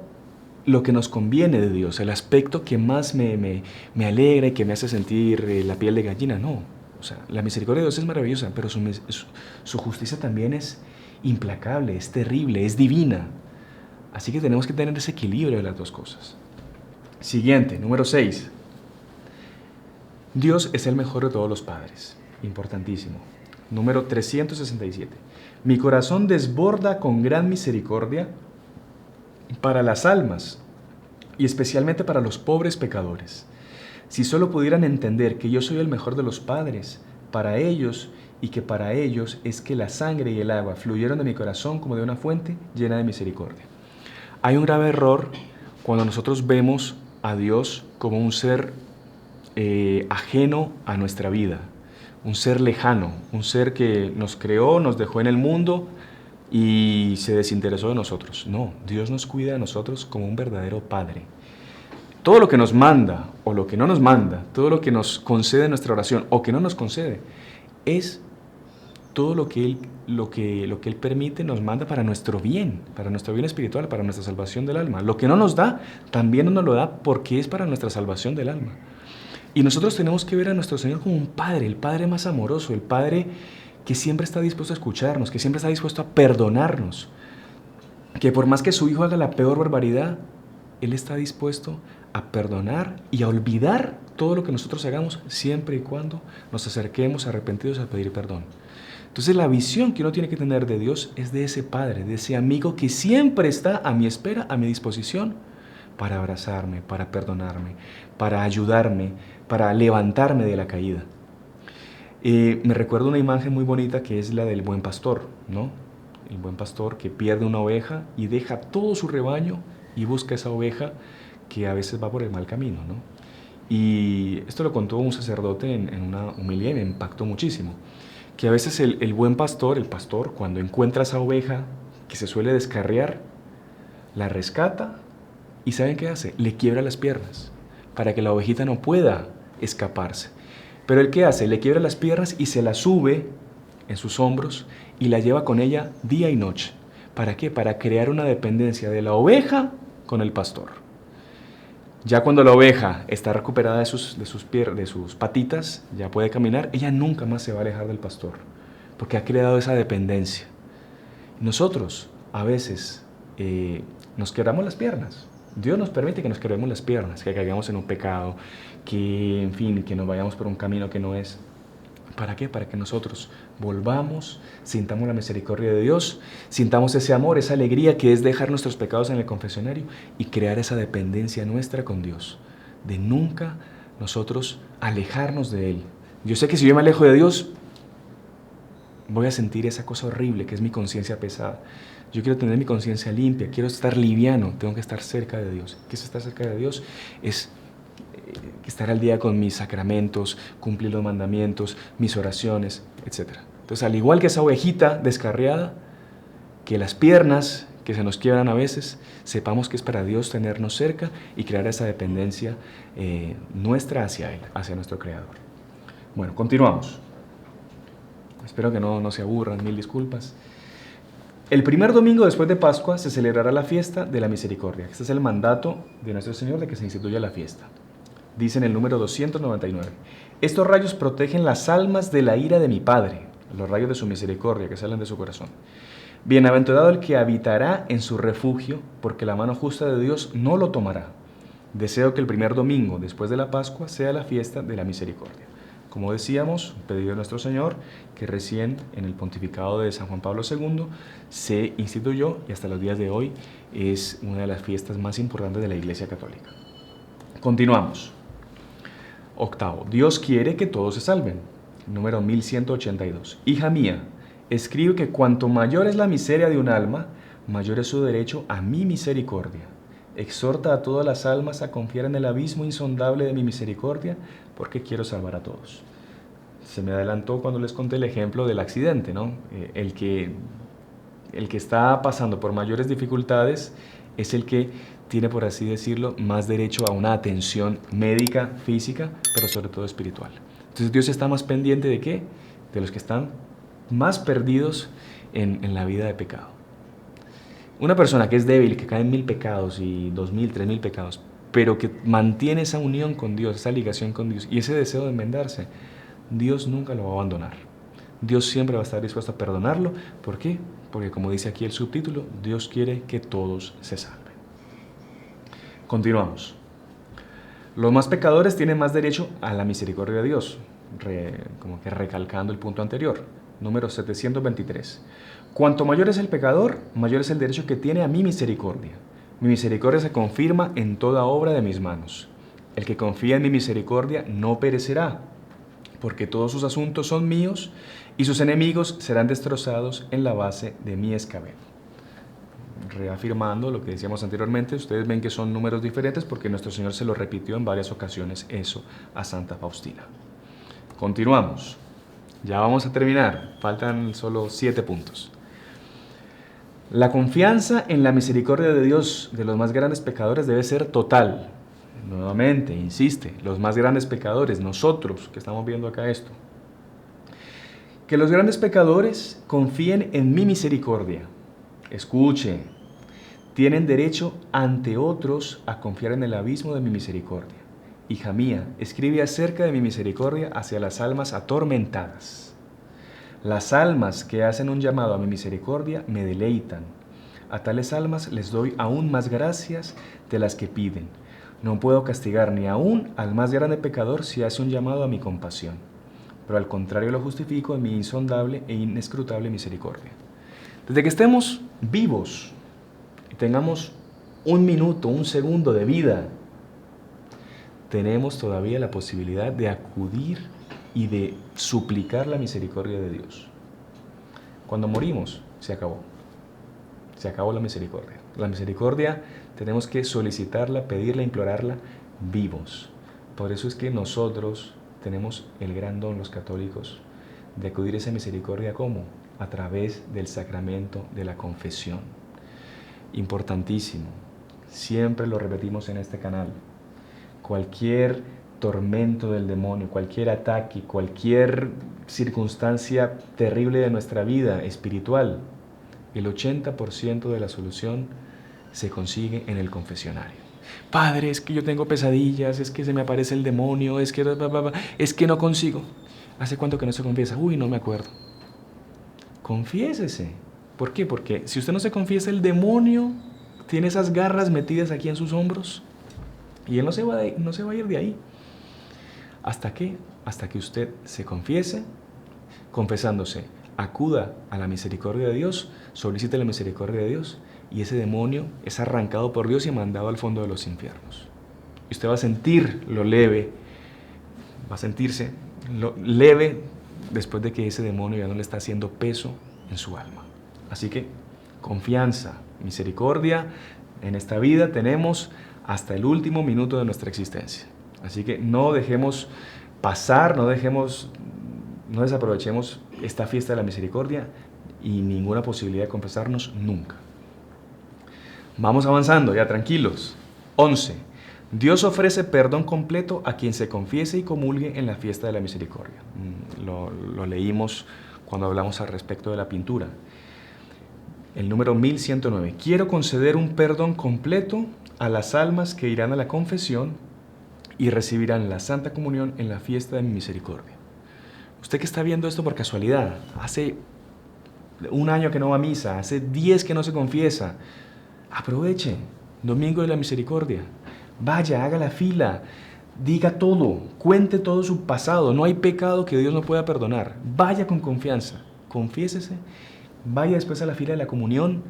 lo que nos conviene de Dios, el aspecto que más me alegra y que me hace sentir la piel de gallina, no. O sea, la misericordia de Dios es maravillosa, pero su justicia también es implacable, es terrible, es divina. Así que tenemos que tener ese equilibrio de las dos cosas. Siguiente, número 6. Dios es el mejor de todos los padres. Importantísimo. Número 367. Mi corazón desborda con gran misericordia para las almas y especialmente para los pobres pecadores. Si solo pudieran entender que yo soy el mejor de los padres para ellos y que para ellos es que la sangre y el agua fluyeron de mi corazón como de una fuente llena de misericordia. Hay un grave error cuando nosotros vemos a Dios como un ser ajeno a nuestra vida, un ser lejano, un ser que nos creó, nos dejó en el mundo y se desinteresó de nosotros. No, Dios nos cuida de nosotros como un verdadero Padre. Todo lo que nos manda o lo que no nos manda, todo lo que nos concede nuestra oración o que no nos concede, es todo lo que Él permite, nos manda para nuestro bien espiritual, para nuestra salvación del alma. Lo que no nos da, también nos lo da porque es para nuestra salvación del alma. Y nosotros tenemos que ver a nuestro Señor como un Padre, el Padre más amoroso, el Padre que siempre está dispuesto a escucharnos, que siempre está dispuesto a perdonarnos, que por más que su Hijo haga la peor barbaridad, Él está dispuesto a perdonar y a olvidar todo lo que nosotros hagamos siempre y cuando nos acerquemos arrepentidos a pedir perdón. Entonces la visión que uno tiene que tener de Dios es de ese Padre, de ese amigo que siempre está a mi espera, a mi disposición, para abrazarme, para perdonarme, para ayudarme, para levantarme de la caída. Me recuerdo una imagen muy bonita que es la del buen pastor, ¿no? El buen pastor que pierde una oveja y deja todo su rebaño y busca esa oveja que a veces va por el mal camino, ¿no? Y esto lo contó un sacerdote en una homilía y me impactó muchísimo. Que a veces el buen pastor, el pastor, cuando encuentra esa oveja que se suele descarriar, la rescata y ¿saben qué hace? Le quiebra las piernas para que la ovejita no pueda escaparse. Pero ¿él qué hace? Le quiebra las piernas y se la sube en sus hombros y la lleva con ella día y noche. ¿Para qué? Para crear una dependencia de la oveja con el pastor. Ya cuando la oveja está recuperada de sus patitas, ya puede caminar, ella nunca más se va a alejar del pastor, porque ha creado esa dependencia. Nosotros, a veces, nos quebramos las piernas. Dios nos permite que nos quebremos las piernas, que caigamos en un pecado, que, en fin, que nos vayamos por un camino que no es. ¿Para qué? Para que nosotros volvamos, sintamos la misericordia de Dios, sintamos ese amor, esa alegría que es dejar nuestros pecados en el confesionario y crear esa dependencia nuestra con Dios, de nunca nosotros alejarnos de Él. Yo sé que si yo me alejo de Dios, voy a sentir esa cosa horrible que es mi conciencia pesada. Yo quiero tener mi conciencia limpia, quiero estar liviano, tengo que estar cerca de Dios. ¿Qué es estar cerca de Dios? Es estar al día con mis sacramentos, cumplir los mandamientos, mis oraciones, etc. Entonces, al igual que esa ovejita descarriada, que las piernas que se nos quiebran a veces, sepamos que es para Dios tenernos cerca y crear esa dependencia nuestra hacia Él, hacia nuestro Creador. Bueno, continuamos. Espero que no se aburran, mil disculpas. El primer domingo después de Pascua se celebrará la fiesta de la misericordia. Este es el mandato de nuestro Señor de que se instituya la fiesta. Dice en el número 299, estos rayos protegen las almas de la ira de mi Padre, los rayos de su misericordia que salen de su corazón. Bienaventurado el que habitará en su refugio, porque la mano justa de Dios no lo tomará. Deseo que el primer domingo después de la Pascua sea la fiesta de la misericordia. Como decíamos, pedido de nuestro Señor, que recién en el pontificado de San Juan Pablo II se instituyó y hasta los días de hoy es una de las fiestas más importantes de la Iglesia Católica. Continuamos. Octavo, Dios quiere que todos se salven. Número 1182. Hija mía, escribe que cuanto mayor es la miseria de un alma, mayor es su derecho a mi misericordia. Exhorta a todas las almas a confiar en el abismo insondable de mi misericordia, porque quiero salvar a todos. Se me adelantó cuando les conté el ejemplo del accidente, ¿no? El que está pasando por mayores dificultades es el que tiene, por así decirlo, más derecho a una atención médica, física, pero sobre todo espiritual. Entonces Dios está más pendiente ¿de qué? De los que están más perdidos en la vida de pecado. Una persona que es débil, que cae en 1000 pecados y 2000, 3000 pecados, pero que mantiene esa unión con Dios, esa ligación con Dios y ese deseo de enmendarse, Dios nunca lo va a abandonar. Dios siempre va a estar dispuesto a perdonarlo. ¿Por qué? Porque como dice aquí el subtítulo, Dios quiere que todos se salven. Continuamos. Los más pecadores tienen más derecho a la misericordia de Dios, como que recalcando el punto anterior. Número 723. Cuanto mayor es el pecador, mayor es el derecho que tiene a mi misericordia. Mi misericordia se confirma en toda obra de mis manos. El que confía en mi misericordia no perecerá, porque todos sus asuntos son míos y sus enemigos serán destrozados en la base de mi escabel. Reafirmando lo que decíamos anteriormente, ustedes ven que son números diferentes porque nuestro Señor se lo repitió en varias ocasiones eso a Santa Faustina. Continuamos. Ya vamos a terminar. Faltan solo 7 puntos. La confianza en la misericordia de Dios de los más grandes pecadores debe ser total. Nuevamente, insiste, los más grandes pecadores, nosotros que estamos viendo acá esto. Que los grandes pecadores confíen en mi misericordia. Escuche, tienen derecho ante otros a confiar en el abismo de mi misericordia. Hija mía, escribe acerca de mi misericordia hacia las almas atormentadas. Las almas que hacen un llamado a mi misericordia me deleitan. A tales almas les doy aún más gracias de las que piden. No puedo castigar ni aún al más grande pecador si hace un llamado a mi compasión, pero al contrario lo justifico en mi insondable e inescrutable misericordia. Desde que estemos vivos y tengamos un minuto, un segundo de vida, tenemos todavía la posibilidad de acudir y de suplicar la misericordia de Dios. Cuando morimos, se acabó. Se acabó la misericordia. La misericordia tenemos que solicitarla, pedirla, implorarla vivos. Por eso es que nosotros tenemos el gran don, los católicos, de acudir a esa misericordia, ¿cómo? A través del sacramento de la confesión. Importantísimo. Siempre lo repetimos en este canal. Cualquier tormento del demonio, cualquier ataque, cualquier circunstancia terrible de nuestra vida espiritual, el 80% de la solución se consigue en el confesionario. Padre, es que yo tengo pesadillas, es que se me aparece el demonio, es que no consigo. ¿Hace cuánto que no se confiesa? Uy, no me acuerdo. Confiésese. ¿Por qué? Porque si usted no se confiesa, el demonio tiene esas garras metidas aquí en sus hombros y él no se va a ir de ahí. ¿Hasta qué? Hasta que usted se confiese, confesándose, acuda a la misericordia de Dios, solicite la misericordia de Dios y ese demonio es arrancado por Dios y mandado al fondo de los infiernos. Y usted va a sentir lo leve, va a sentirse lo leve después de que ese demonio ya no le está haciendo peso en su alma. Así que confianza, misericordia, en esta vida tenemos hasta el último minuto de nuestra existencia. Así que no dejemos pasar, no desaprovechemos esta fiesta de la misericordia y ninguna posibilidad de confesarnos nunca. Vamos avanzando, ya tranquilos. 11. Dios ofrece perdón completo a quien se confiese y comulgue en la fiesta de la misericordia. Lo leímos cuando hablamos al respecto de la pintura. El número 1109. Quiero conceder un perdón completo a las almas que irán a la confesión y recibirán la Santa Comunión en la fiesta de mi misericordia. Usted que está viendo esto por casualidad, hace un año que no va a misa, hace 10 que no se confiesa, aproveche, Domingo de la Misericordia. Vaya, haga la fila, diga todo, cuente todo su pasado. No hay pecado que Dios no pueda perdonar. Vaya con confianza, confiésese, vaya después a la fila de la comunión.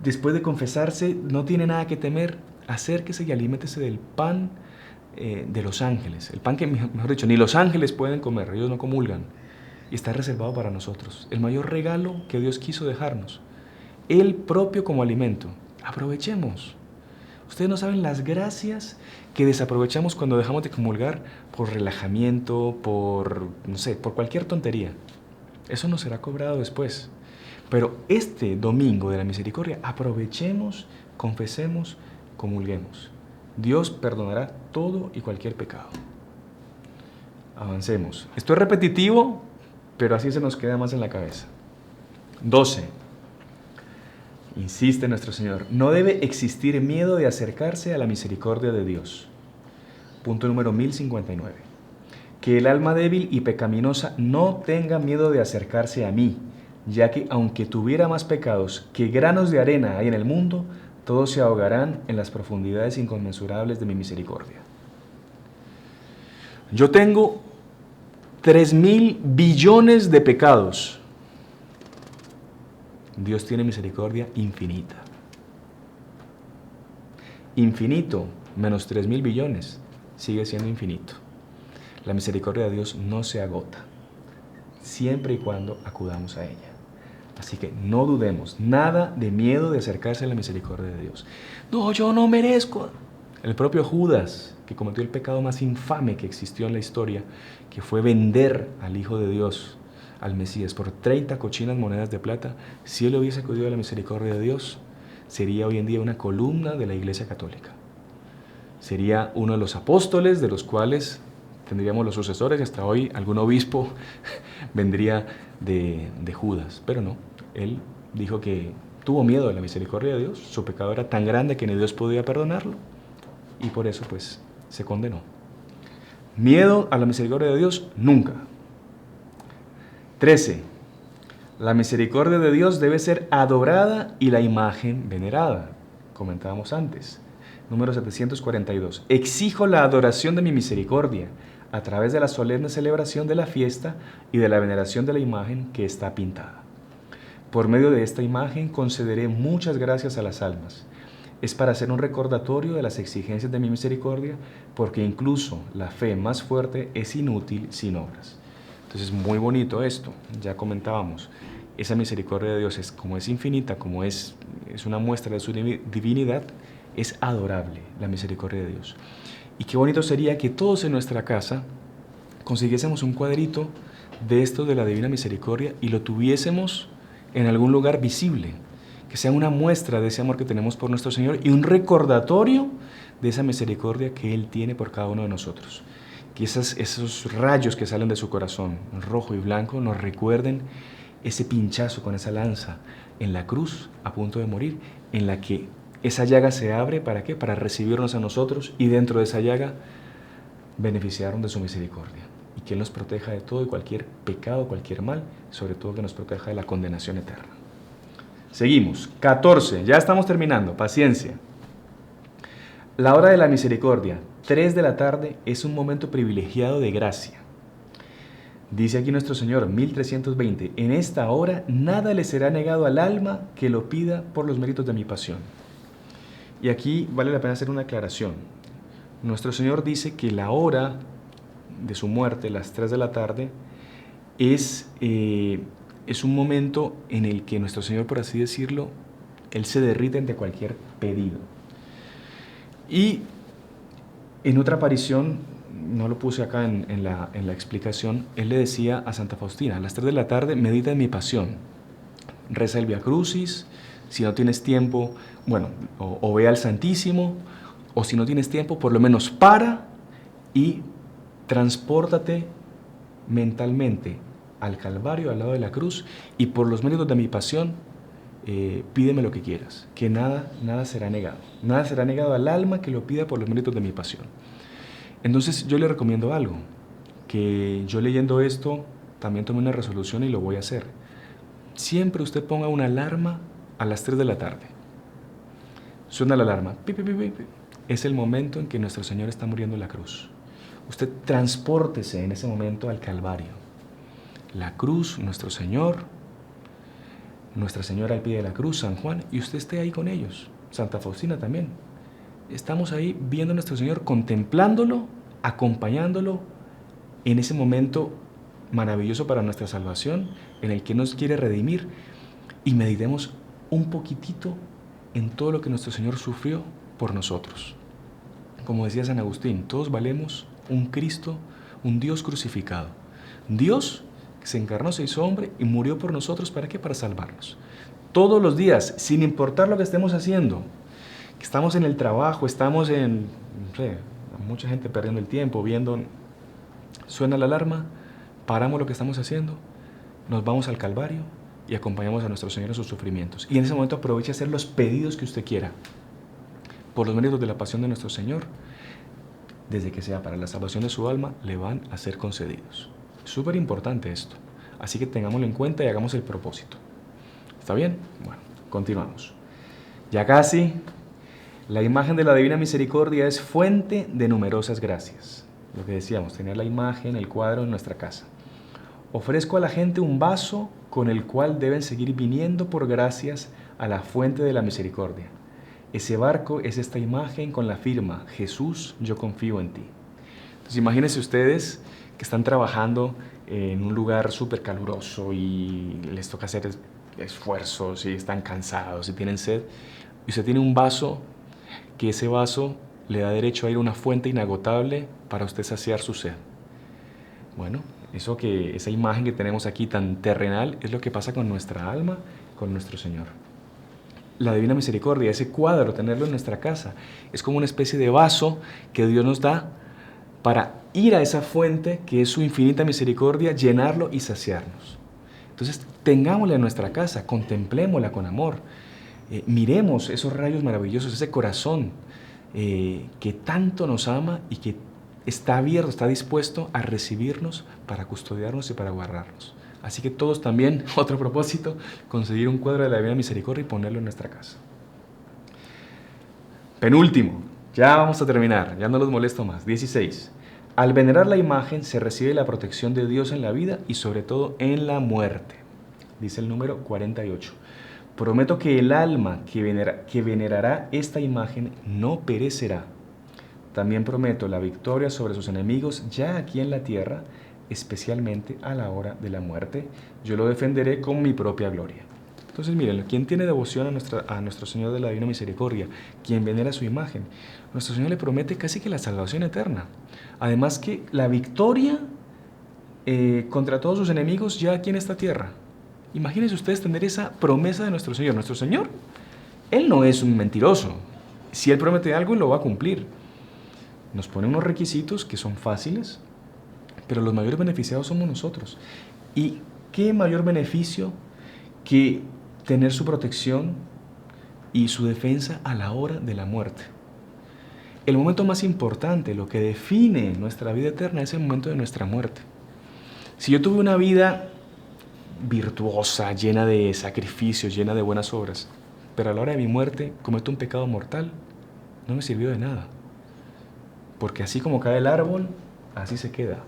Después de confesarse, no tiene nada que temer. Acérquese y aliméntese del pan de los ángeles. El pan que, mejor dicho, ni los ángeles pueden comer, ellos no comulgan. Y está reservado para nosotros. El mayor regalo que Dios quiso dejarnos. Él propio como alimento. Aprovechemos. Ustedes no saben las gracias que desaprovechamos cuando dejamos de comulgar por relajamiento, por cualquier tontería. Eso nos será cobrado después. Pero este domingo de la misericordia, aprovechemos, confesemos, comulguemos. Dios perdonará todo y cualquier pecado. Avancemos. Esto es repetitivo, pero así se nos queda más en la cabeza. 12. Insiste nuestro Señor, no debe existir miedo de acercarse a la misericordia de Dios. Punto número 1059. Que el alma débil y pecaminosa no tenga miedo de acercarse a mí, ya que aunque tuviera más pecados que granos de arena hay en el mundo, todos se ahogarán en las profundidades inconmensurables de mi misericordia. Yo tengo 3.000 billones de pecados. Dios tiene misericordia infinita. Infinito menos 3.000 billones sigue siendo infinito. La misericordia de Dios no se agota, siempre y cuando acudamos a ella. Así que no dudemos, nada de miedo de acercarse a la misericordia de Dios. No, yo no merezco. El propio Judas, que cometió el pecado más infame que existió en la historia, que fue vender al Hijo de Dios, al Mesías, por 30 cochinas monedas de plata, si él hubiese acudido a la misericordia de Dios, sería hoy en día una columna de la Iglesia Católica. Sería uno de los apóstoles de los cuales tendríamos los sucesores, y hasta hoy algún obispo vendría de Judas. Pero no, él dijo que tuvo miedo de la misericordia de Dios, su pecado era tan grande que ni Dios podía perdonarlo, y por eso pues se condenó. Miedo a la misericordia de Dios, nunca. 13. La misericordia de Dios debe ser adorada y la imagen venerada. Comentábamos antes. Número 742. Exijo la adoración de mi misericordia a través de la solemne celebración de la fiesta y de la veneración de la imagen que está pintada. Por medio de esta imagen concederé muchas gracias a las almas. Es para hacer un recordatorio de las exigencias de mi misericordia, porque incluso la fe más fuerte es inútil sin obras. Entonces, muy bonito esto, ya comentábamos, esa misericordia de Dios como es infinita, como es una muestra de su divinidad, es adorable la misericordia de Dios. Y qué bonito sería que todos en nuestra casa consiguiésemos un cuadrito de esto de la divina misericordia y lo tuviésemos en algún lugar visible, que sea una muestra de ese amor que tenemos por nuestro Señor y un recordatorio de esa misericordia que Él tiene por cada uno de nosotros. Que esos rayos que salen de su corazón, rojo y blanco, nos recuerden ese pinchazo con esa lanza en la cruz, a punto de morir, en la que esa llaga se abre, ¿para qué? Para recibirnos a nosotros y dentro de esa llaga beneficiarnos de su misericordia. Y que Él nos proteja de todo y cualquier pecado, cualquier mal, sobre todo que nos proteja de la condenación eterna. Seguimos. 14. Ya estamos terminando. Paciencia. La hora de la misericordia, 3 de la tarde, es un momento privilegiado de gracia. Dice aquí nuestro Señor, 1320, en esta hora nada le será negado al alma que lo pida por los méritos de mi pasión. Y aquí vale la pena hacer una aclaración. Nuestro Señor dice que la hora de su muerte, las 3 de la tarde, es un momento en el que nuestro Señor, por así decirlo, Él se derrite ante cualquier pedido. Y en otra aparición no lo puse acá en la explicación, él le decía a Santa Faustina, a las 3 de la tarde, medita en mi pasión, reza el Via Crucis, si no tienes tiempo, bueno, o ve al Santísimo, o si no tienes tiempo, por lo menos para y transpórtate mentalmente al Calvario, al lado de la cruz, y por los méritos de mi pasión, pídeme lo que quieras, que nada será negado. Nada será negado al alma que lo pida por los méritos de mi pasión. Entonces yo le recomiendo algo, que yo leyendo esto también tomé una resolución y lo voy a hacer. Siempre usted ponga una alarma a las 3 de la tarde. Suena la alarma, pi, pi, pi, pi, pi. Es el momento en que nuestro Señor está muriendo en la cruz. Usted transpórtese en ese momento al Calvario. La cruz, nuestro Señor, Nuestra Señora al pie de la cruz, San Juan, y usted esté ahí con ellos. Santa Faustina también. Estamos ahí viendo a nuestro Señor, contemplándolo, acompañándolo en ese momento maravilloso para nuestra salvación, en el que nos quiere redimir, y meditemos un poquitito en todo lo que nuestro Señor sufrió por nosotros. Como decía San Agustín, todos valemos un Cristo, un Dios crucificado. Dios que se encarnó, se hizo hombre y murió por nosotros. ¿Para qué? Para salvarnos. Todos los días, sin importar lo que estemos haciendo, que estamos en el trabajo, estamos en, no sé, mucha gente perdiendo el tiempo, viendo, suena la alarma, paramos lo que estamos haciendo, nos vamos al Calvario y acompañamos a nuestro Señor en sus sufrimientos. Y en ese momento aproveche a hacer los pedidos que usted quiera, por los méritos de la pasión de nuestro Señor, desde que sea para la salvación de su alma, le van a ser concedidos. Súper importante esto, así que tengámoslo en cuenta y hagamos el propósito. ¿Está bien? Bueno, continuamos. Ya casi, la imagen de la Divina Misericordia es fuente de numerosas gracias. Lo que decíamos, tener la imagen, el cuadro en nuestra casa. Ofrezco a la gente un vaso con el cual deben seguir viniendo por gracias a la fuente de la misericordia. Ese barco es esta imagen con la firma, Jesús, yo confío en ti. Entonces imagínense ustedes que están trabajando en un lugar súper caluroso y les toca hacer esfuerzos y están cansados y tienen sed. Y usted tiene un vaso, que ese vaso le da derecho a ir a una fuente inagotable para usted saciar su sed. Bueno, esa imagen que tenemos aquí tan terrenal es lo que pasa con nuestra alma, con nuestro Señor. La Divina Misericordia, ese cuadro, tenerlo en nuestra casa, es como una especie de vaso que Dios nos da para ir a esa fuente que es su infinita misericordia, llenarlo y saciarnos. Entonces, tengámosla en nuestra casa, contemplémosla con amor, miremos esos rayos maravillosos, ese corazón que tanto nos ama y que está abierto, está dispuesto a recibirnos para custodiarnos y para guardarnos. Así que todos también, otro propósito, conseguir un cuadro de la Divina Misericordia y ponerlo en nuestra casa. Penúltimo, ya vamos a terminar, ya no los molesto más. 16. Al venerar la imagen se recibe la protección de Dios en la vida y sobre todo en la muerte. Dice el número 48. Prometo que el alma que venerará esta imagen no perecerá. También prometo la victoria sobre sus enemigos ya aquí en la tierra, especialmente a la hora de la muerte. Yo lo defenderé con mi propia gloria. Entonces miren, quien tiene devoción a nuestro Señor de la Divina Misericordia, quien venera su imagen, nuestro Señor le promete casi que la salvación eterna. Además que la victoria contra todos sus enemigos ya aquí en esta tierra. Imagínense ustedes tener esa promesa de nuestro Señor. Nuestro Señor, Él no es un mentiroso. Si Él promete algo, lo va a cumplir. Nos pone unos requisitos que son fáciles, pero los mayores beneficiados somos nosotros. ¿Y qué mayor beneficio que tener su protección y su defensa a la hora de la muerte? El momento más importante, lo que define nuestra vida eterna, es el momento de nuestra muerte. Si yo tuve una vida virtuosa, llena de sacrificios, llena de buenas obras, pero a la hora de mi muerte cometo un pecado mortal, no me sirvió de nada. Porque así como cae el árbol, así se queda.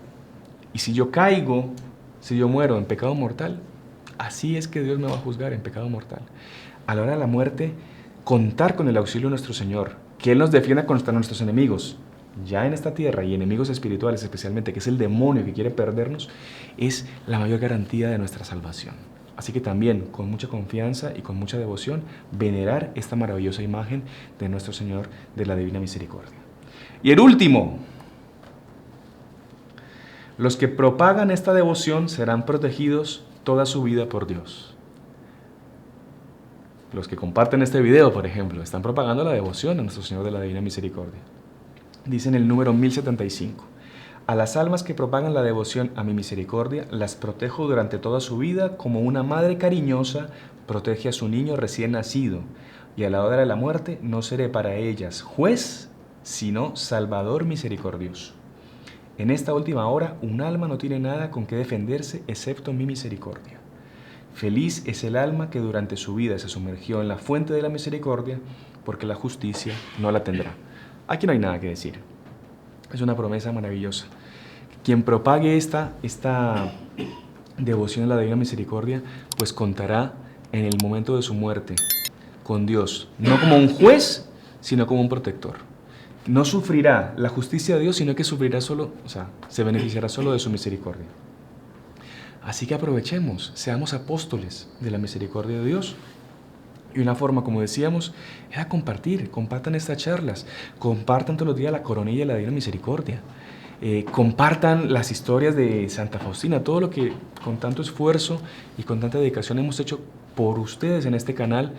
Y si yo caigo, si yo muero en pecado mortal, así es que Dios me va a juzgar en pecado mortal. A la hora de la muerte, contar con el auxilio de nuestro Señor, que Él nos defienda contra nuestros enemigos, ya en esta tierra, y enemigos espirituales especialmente, que es el demonio que quiere perdernos, es la mayor garantía de nuestra salvación. Así que también, con mucha confianza y con mucha devoción, venerar esta maravillosa imagen de nuestro Señor de la Divina Misericordia. Y el último, Los que propagan esta devoción serán protegidos toda su vida por Dios. Los que comparten este video, por ejemplo, están propagando la devoción a nuestro Señor de la Divina Misericordia. Dice en el número 1075, a las almas que propagan la devoción a mi misericordia, las protejo durante toda su vida como una madre cariñosa protege a su niño recién nacido, y a la hora de la muerte no seré para ellas juez, sino salvador misericordioso. En esta última hora, un alma no tiene nada con que defenderse excepto mi misericordia. Feliz es el alma que durante su vida se sumergió en la fuente de la misericordia, porque la justicia no la tendrá. Aquí no hay nada que decir. Es una promesa maravillosa. Quien propague esta devoción a la Divina Misericordia, pues contará en el momento de su muerte con Dios, no como un juez, sino como un protector. No sufrirá la justicia de Dios, sino que sufrirá solo, se beneficiará solo de su misericordia. Así que aprovechemos, seamos apóstoles de la misericordia de Dios. Y una forma, como decíamos, era compartan estas charlas, compartan todos los días la coronilla de la Divina Misericordia, compartan las historias de Santa Faustina, todo lo que con tanto esfuerzo y con tanta dedicación hemos hecho por ustedes en este canal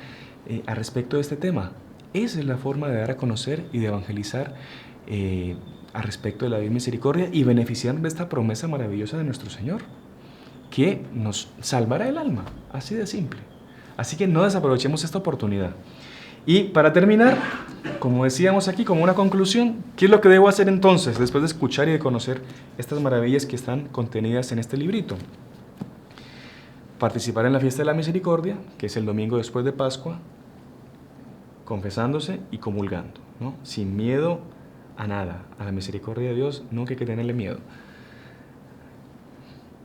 al respecto de este tema. Esa es la forma de dar a conocer y de evangelizar al respecto de la Divina Misericordia y beneficiar de esta promesa maravillosa de nuestro Señor, que nos salvará el alma, así de simple. Así que no desaprovechemos esta oportunidad. Y para terminar, como decíamos aquí, como una conclusión, ¿qué es lo que debo hacer entonces después de escuchar y de conocer estas maravillas que están contenidas en este librito? Participar en la fiesta de la misericordia, que es el domingo después de Pascua, confesándose y comulgando, ¿no? Sin miedo a nada. A la misericordia de Dios nunca hay que tenerle miedo.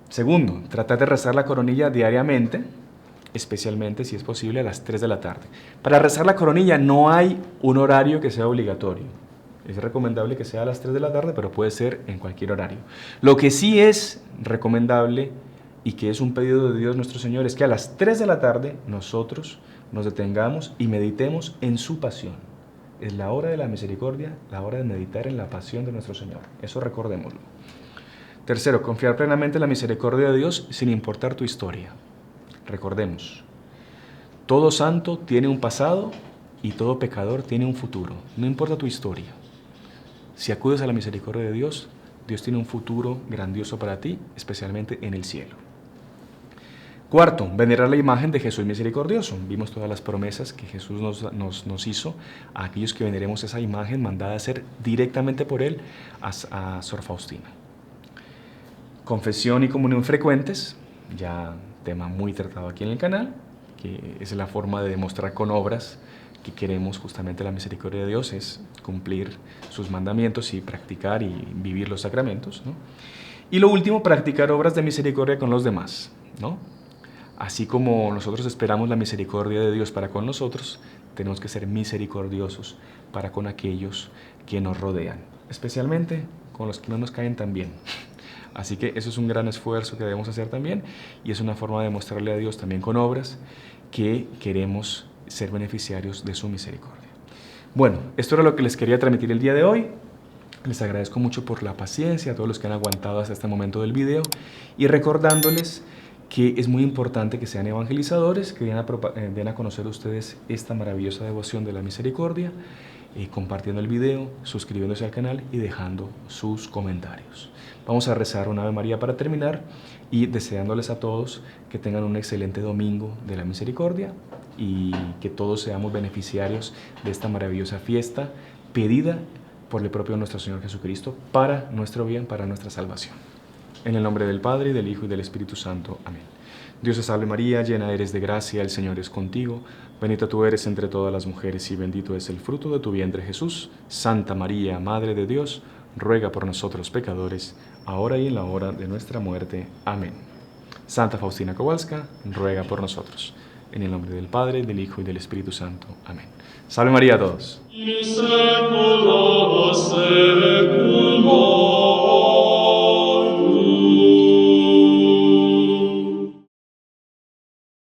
Segundo, tratar de rezar la coronilla diariamente, especialmente si es posible a las 3 de la tarde. Para rezar la coronilla no hay un horario que sea obligatorio. Es recomendable que sea a las 3 de la tarde, pero puede ser en cualquier horario. Lo que sí es recomendable y que es un pedido de Dios nuestro Señor es que a las 3 de la tarde nosotros nos detengamos y meditemos en su pasión. Es la hora de la misericordia, la hora de meditar en la pasión de nuestro Señor. Eso recordémoslo. Tercero, confiar plenamente en la misericordia de Dios sin importar tu historia. Recordemos, todo santo tiene un pasado y todo pecador tiene un futuro. No importa tu historia. Si acudes a la misericordia de Dios, Dios tiene un futuro grandioso para ti, especialmente en el cielo. Cuarto, venerar la imagen de Jesús misericordioso. Vimos todas las promesas que Jesús nos hizo a aquellos que veneremos esa imagen mandada a hacer directamente por Él a Sor Faustina. Confesión y comunión frecuentes, ya tema muy tratado aquí en el canal, que es la forma de demostrar con obras que queremos justamente la misericordia de Dios, es cumplir sus mandamientos y practicar y vivir los sacramentos, ¿no? Y lo último, practicar obras de misericordia con los demás, ¿no? Así como nosotros esperamos la misericordia de Dios para con nosotros, tenemos que ser misericordiosos para con aquellos que nos rodean, especialmente con los que no nos caen tan bien. Así que eso es un gran esfuerzo que debemos hacer también y es una forma de mostrarle a Dios también con obras que queremos ser beneficiarios de su misericordia. Bueno, esto era lo que les quería transmitir el día de hoy. Les agradezco mucho por la paciencia a todos los que han aguantado hasta este momento del video y recordándoles que es muy importante que sean evangelizadores, que den a conocer a ustedes esta maravillosa devoción de la misericordia, compartiendo el video, suscribiéndose al canal y dejando sus comentarios. Vamos a rezar un Ave María para terminar y deseándoles a todos que tengan un excelente domingo de la misericordia y que todos seamos beneficiarios de esta maravillosa fiesta pedida por el propio nuestro Señor Jesucristo para nuestro bien, para nuestra salvación. En el nombre del Padre, y del Hijo, y del Espíritu Santo. Amén. Dios te salve María, llena eres de gracia, el Señor es contigo. Bendita tú eres entre todas las mujeres, y bendito es el fruto de tu vientre, Jesús. Santa María, Madre de Dios, ruega por nosotros pecadores, ahora y en la hora de nuestra muerte. Amén. Santa Faustina Kowalska, ruega por nosotros. En el nombre del Padre, del Hijo, y del Espíritu Santo. Amén. Salve María a todos.